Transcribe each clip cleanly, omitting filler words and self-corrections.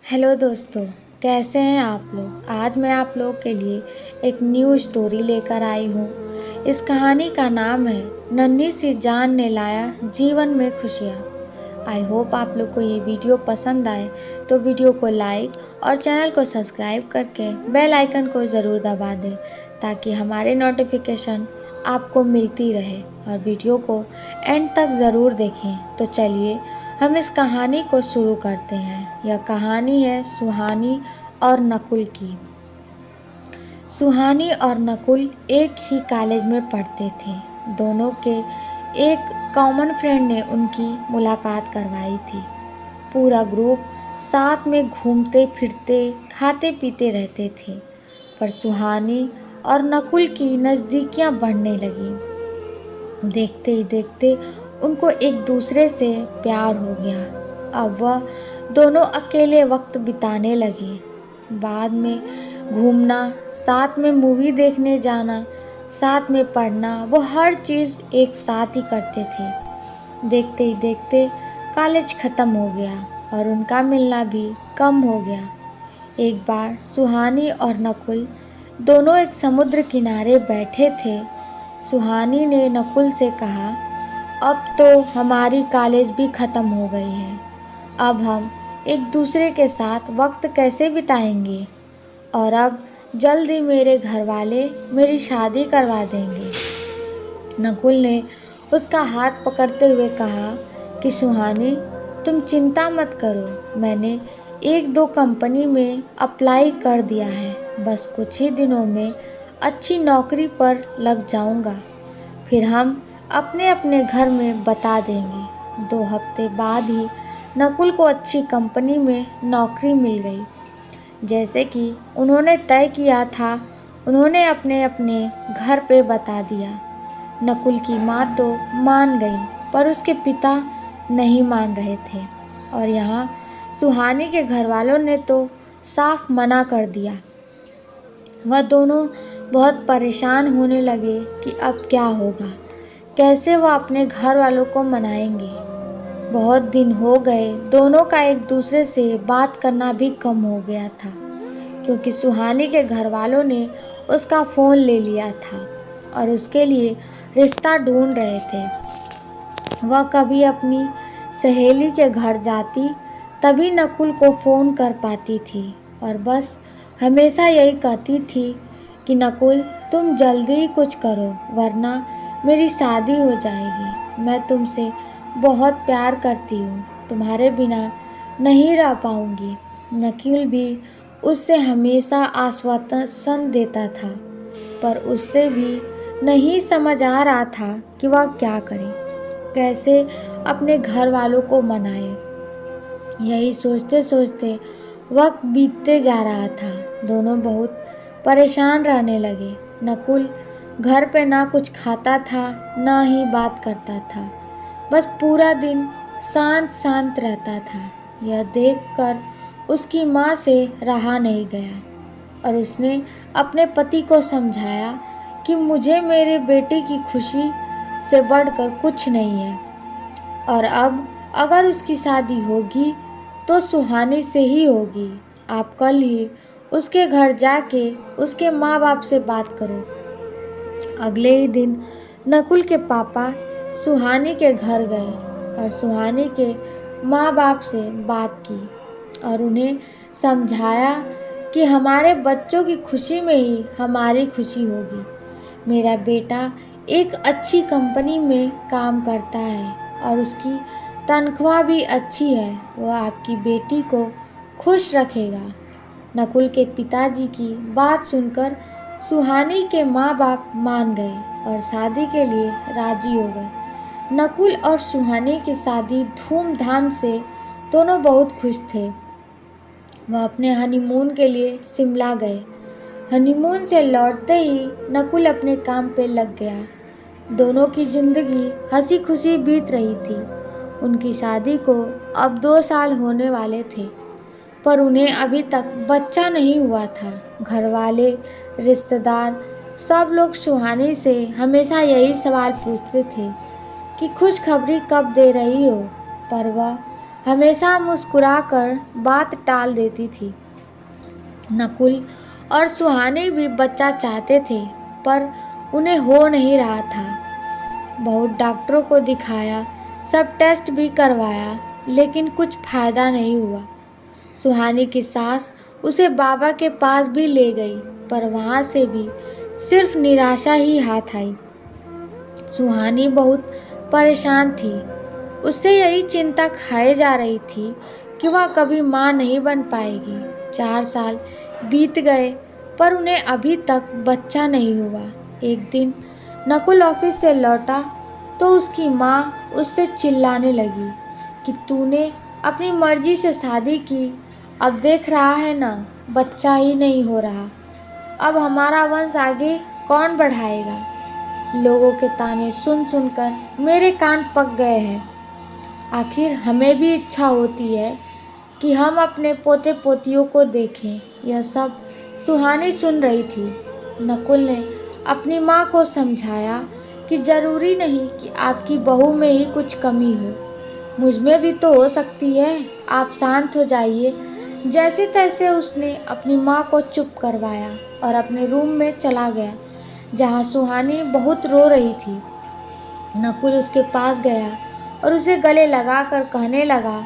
Hello दोस्तों, कैसे हैं आप लोग। आज मैं आप लोग के लिए एक न्यू स्टोरी लेकर आई हूँ। इस कहानी का नाम है नन्ही सी जान ने लाया जीवन में खुशियाँ। आई होप आप लोग को ये वीडियो पसंद आए तो वीडियो को लाइक और चैनल को सब्सक्राइब करके बेल आइकन को ज़रूर दबा दें ताकि हमारे नोटिफिकेशन आपको मिलती रहे और वीडियो को एंड तक ज़रूर देखें। तो चलिए हम इस कहानी को शुरू करते हैं। यह कहानी है सुहानी और नकुल की। सुहानी और नकुल एक ही कॉलेज में पढ़ते थे। दोनों के एक कॉमन फ्रेंड ने उनकी मुलाकात करवाई थी। पूरा ग्रुप साथ में घूमते फिरते खाते पीते रहते थे, पर सुहानी और नकुल की नज़दीकियाँ बढ़ने लगी। देखते ही देखते उनको एक दूसरे से प्यार हो गया। अब वह दोनों अकेले वक्त बिताने लगे। बाद में घूमना, साथ में मूवी देखने जाना, साथ में पढ़ना, वो हर चीज़ एक साथ ही करते थे। देखते ही देखते कॉलेज ख़त्म हो गया और उनका मिलना भी कम हो गया। एक बार सुहानी और नकुल दोनों एक समुद्र किनारे बैठे थे। सुहानी ने नकुल से कहा, अब तो हमारी कॉलेज भी ख़त्म हो गई है। अब हम एक दूसरे के साथ वक्त कैसे बिताएंगे। और अब जल्द ही मेरे घर वाले मेरी शादी करवा देंगे। नकुल ने उसका हाथ पकड़ते हुए कहा कि सुहानी, तुम चिंता मत करो, मैंने एक दो कंपनी में अप्लाई कर दिया है। बस कुछ ही दिनों में अच्छी नौकरी पर लग जाऊंगा, फिर हम अपने अपने घर में बता देंगे। 2 हफ्ते बाद ही नकुल को अच्छी कंपनी में नौकरी मिल गई। जैसे कि उन्होंने तय किया था, उन्होंने अपने अपने घर पे बता दिया। नकुल की माँ तो मान गई, पर उसके पिता नहीं मान रहे थे और यहाँ सुहानी के घर वालों ने तो साफ मना कर दिया। वह दोनों बहुत परेशान होने लगे कि अब क्या होगा, कैसे वह अपने घर वालों को मनाएंगे। बहुत दिन हो गए, दोनों का एक दूसरे से बात करना भी कम हो गया था, क्योंकि सुहानी के घर वालों ने उसका फ़ोन ले लिया था और उसके लिए रिश्ता ढूंढ रहे थे। वह कभी अपनी सहेली के घर जाती तभी नकुल को फ़ोन कर पाती थी और बस हमेशा यही कहती थी कि नकुल, तुम जल्दी ही कुछ करो वरना मेरी शादी हो जाएगी। मैं तुमसे बहुत प्यार करती हूँ, तुम्हारे बिना नहीं रह पाऊँगी। नकुल भी उससे हमेशा आश्वासन देता था, पर उससे भी नहीं समझ आ रहा था कि वह क्या करे, कैसे अपने घर वालों को मनाए। यही सोचते सोचते वक्त बीतते जा रहा था। दोनों बहुत परेशान रहने लगे। नकुल घर पे ना कुछ खाता था, ना ही बात करता था, बस पूरा दिन शांत शांत रहता था। यह देखकर उसकी माँ से रहा नहीं गया और उसने अपने पति को समझाया कि मुझे मेरे बेटे की खुशी से बढ़कर कुछ नहीं है और अब अगर उसकी शादी होगी तो सुहानी से ही होगी। आप कल ही उसके घर जाके उसके माँ बाप से बात करो। अगले ही दिन नकुल के पापा सुहानी के घर गए और सुहानी के माँ बाप से बात की और उन्हें समझाया कि हमारे बच्चों की खुशी में ही हमारी खुशी होगी। मेरा बेटा एक अच्छी कंपनी में काम करता है और उसकी तनख्वाह भी अच्छी है, वह आपकी बेटी को खुश रखेगा। नकुल के पिताजी की बात सुनकर सुहानी के माँ बाप मान गए और शादी के लिए राजी हो गए। नकुल और सुहानी की शादी धूमधाम से, दोनों बहुत खुश थे। वह अपने हनीमून के लिए शिमला गए। हनीमून से लौटते ही नकुल अपने काम पे लग गया। दोनों की जिंदगी हंसी खुशी बीत रही थी। उनकी शादी को अब 2 साल होने वाले थे, पर उन्हें अभी तक बच्चा नहीं हुआ था। घर वाले, रिश्तेदार, सब लोग सुहानी से हमेशा यही सवाल पूछते थे कि खुशखबरी कब दे रही हो, पर वह हमेशा मुस्कुराकर बात टाल देती थी। नकुल और सुहानी भी बच्चा चाहते थे, पर उन्हें हो नहीं रहा था। बहुत डॉक्टरों को दिखाया, सब टेस्ट भी करवाया, लेकिन कुछ फायदा नहीं हुआ। सुहानी की सास उसे बाबा के पास भी ले गई, पर वहाँ से भी सिर्फ निराशा ही हाथ आई। सुहानी बहुत परेशान थी। उससे यही चिंता खाए जा रही थी कि वह कभी माँ नहीं बन पाएगी। 4 साल बीत गए, पर उन्हें अभी तक बच्चा नहीं हुआ। एक दिन नकुल ऑफिस से लौटा तो उसकी माँ उससे चिल्लाने लगी कि तूने अपनी मर्जी से शादी की, अब देख रहा है ना, बच्चा ही नहीं हो रहा। अब हमारा वंश आगे कौन बढ़ाएगा? लोगों के ताने सुन सुनकर मेरे कान पक गए हैं। आखिर हमें भी इच्छा होती है कि हम अपने पोते पोतियों को देखें। यह सब सुहानी सुन रही थी। नकुल ने अपनी माँ को समझाया कि ज़रूरी नहीं कि आपकी बहू में ही कुछ कमी हो, मुझ में भी तो हो सकती है, आप शांत हो जाइए। जैसे तैसे उसने अपनी माँ को चुप करवाया और अपने रूम में चला गया, जहाँ सुहानी बहुत रो रही थी। नकुल उसके पास गया और उसे गले लगाकर कहने लगा,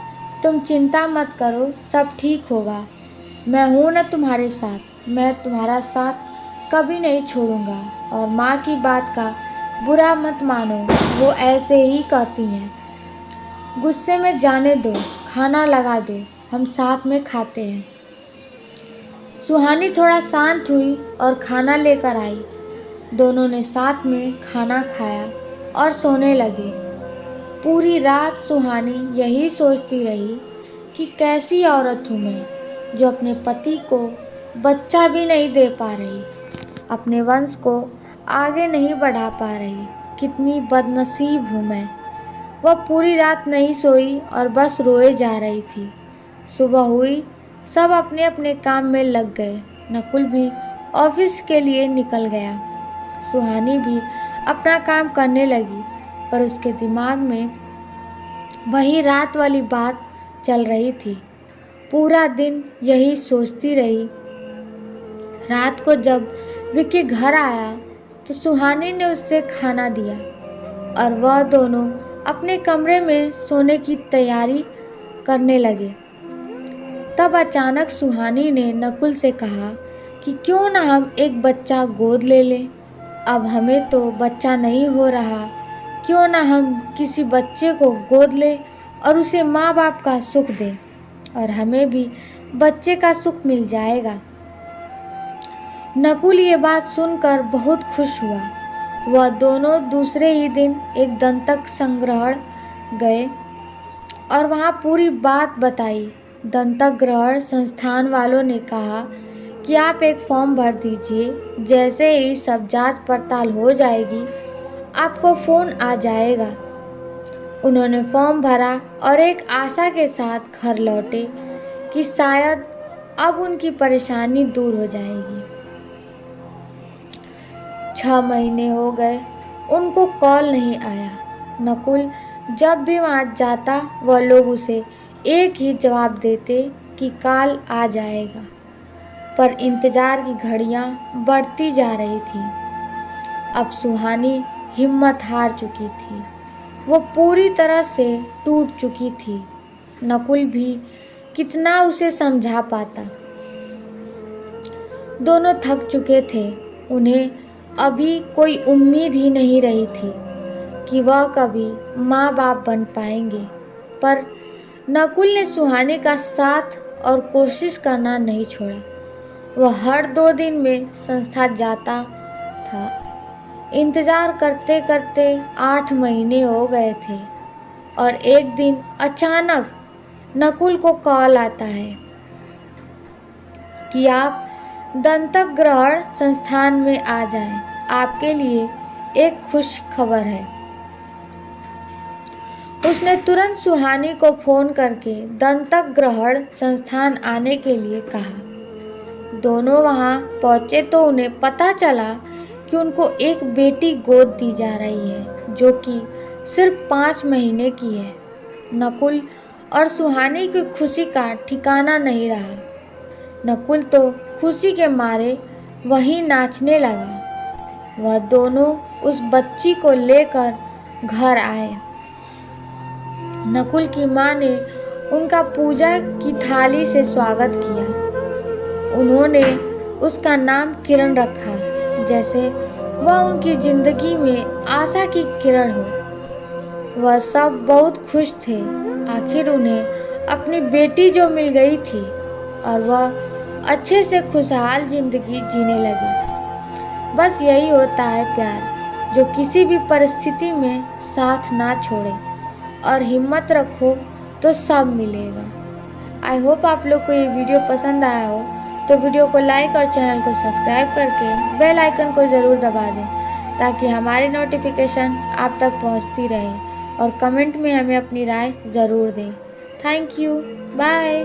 तुम चिंता मत करो, सब ठीक होगा। मैं हूँ न तुम्हारे साथ, मैं तुम्हारा साथ कभी नहीं छोड़ूंगा। और माँ की बात का बुरा मत मानो, वो ऐसे ही कहती हैं। गुस्से में जाने दो, खाना लगा दो, हम साथ में खाते हैं। सुहानी थोड़ा शांत हुई और खाना लेकर आई। दोनों ने साथ में खाना खाया और सोने लगे। पूरी रात सुहानी यही सोचती रही कि कैसी औरत हूँ मैं, जो अपने पति को बच्चा भी नहीं दे पा रही, अपने वंश को आगे नहीं बढ़ा पा रही। कितनी बदनसीब हूँ मैं। वह पूरी रात नहीं सोई और बस रोए जा रही थी। सुबह हुई, सब अपने अपने काम में लग गए। नकुल भी ऑफिस के लिए निकल गया। सुहानी भी अपना काम करने लगी, पर उसके दिमाग में वही रात वाली बात चल रही थी। पूरा दिन यही सोचती रही। रात को जब विक्की घर आया तो सुहानी ने उसे खाना दिया और वह दोनों अपने कमरे में सोने की तैयारी करने लगे। तब अचानक सुहानी ने नकुल से कहा कि क्यों ना हम एक बच्चा गोद ले लें। अब हमें तो बच्चा नहीं हो रहा, क्यों ना हम किसी बच्चे को गोद लें और उसे माँ बाप का सुख दें, और हमें भी बच्चे का सुख मिल जाएगा। नकुल ये बात सुनकर बहुत खुश हुआ। वह दोनों दूसरे ही दिन एक दंतक संग्रहण गए और वहाँ पूरी बात बताई। दंतक ग्रहण संस्थान वालों ने कहा कि आप एक फॉर्म भर दीजिए, जैसे ही सब जांच पड़ताल हो जाएगी आपको फ़ोन आ जाएगा। उन्होंने फॉर्म भरा और एक आशा के साथ घर लौटे कि शायद अब उनकी परेशानी दूर हो जाएगी। 6 महीने हो गए, उनको कॉल नहीं आया। नकुल जब भी वहाँ जाता वह लोग उसे एक ही जवाब देते कि कल आ जाएगा, पर इंतज़ार की घड़ियाँ बढ़ती जा रही थीं। अब सुहानी हिम्मत हार चुकी थी, वो पूरी तरह से टूट चुकी थी। नकुल भी कितना उसे समझा पाता। दोनों थक चुके थे। उन्हें अभी कोई उम्मीद ही नहीं रही थी कि वह कभी माँ बाप बन पाएंगे, पर नकुल ने सुहानी का साथ और कोशिश करना नहीं छोड़ा। वह हर 2 दिन में संस्था जाता था। इंतज़ार करते करते 8 महीने हो गए थे और एक दिन अचानक नकुल को कॉल आता है कि आप दंतक ग्रहण संस्थान में आ जाएं, आपके लिए एक खुश खबर है। उसने तुरंत सुहानी को फ़ोन करके दंतक ग्रहण संस्थान आने के लिए कहा। दोनों वहां पहुंचे तो उन्हें पता चला कि उनको एक बेटी गोद दी जा रही है, जो कि सिर्फ 5 महीने की है। नकुल और सुहानी की खुशी का ठिकाना नहीं रहा। नकुल तो खुशी के मारे वहीं नाचने लगा। वह दोनों उस बच्ची को लेकर घर आए। नकुल की माँ ने उनका पूजा की थाली से स्वागत किया। उन्होंने उसका नाम किरण रखा, जैसे वह उनकी जिंदगी में आशा की किरण हो। वह सब बहुत खुश थे। आखिर उन्हें अपनी बेटी जो मिल गई थी और वह अच्छे से खुशहाल जिंदगी जीने लगी। बस यही होता है प्यार, जो किसी भी परिस्थिति में साथ ना छोड़े और हिम्मत रखो तो सब मिलेगा। आई होप आप लोग को ये वीडियो पसंद आया हो, तो वीडियो को लाइक और चैनल को सब्सक्राइब करके बेल आइकन को ज़रूर दबा दें, ताकि हमारी नोटिफिकेशन आप तक पहुंचती रहे। और कमेंट में हमें अपनी राय ज़रूर दें। Thank you, bye.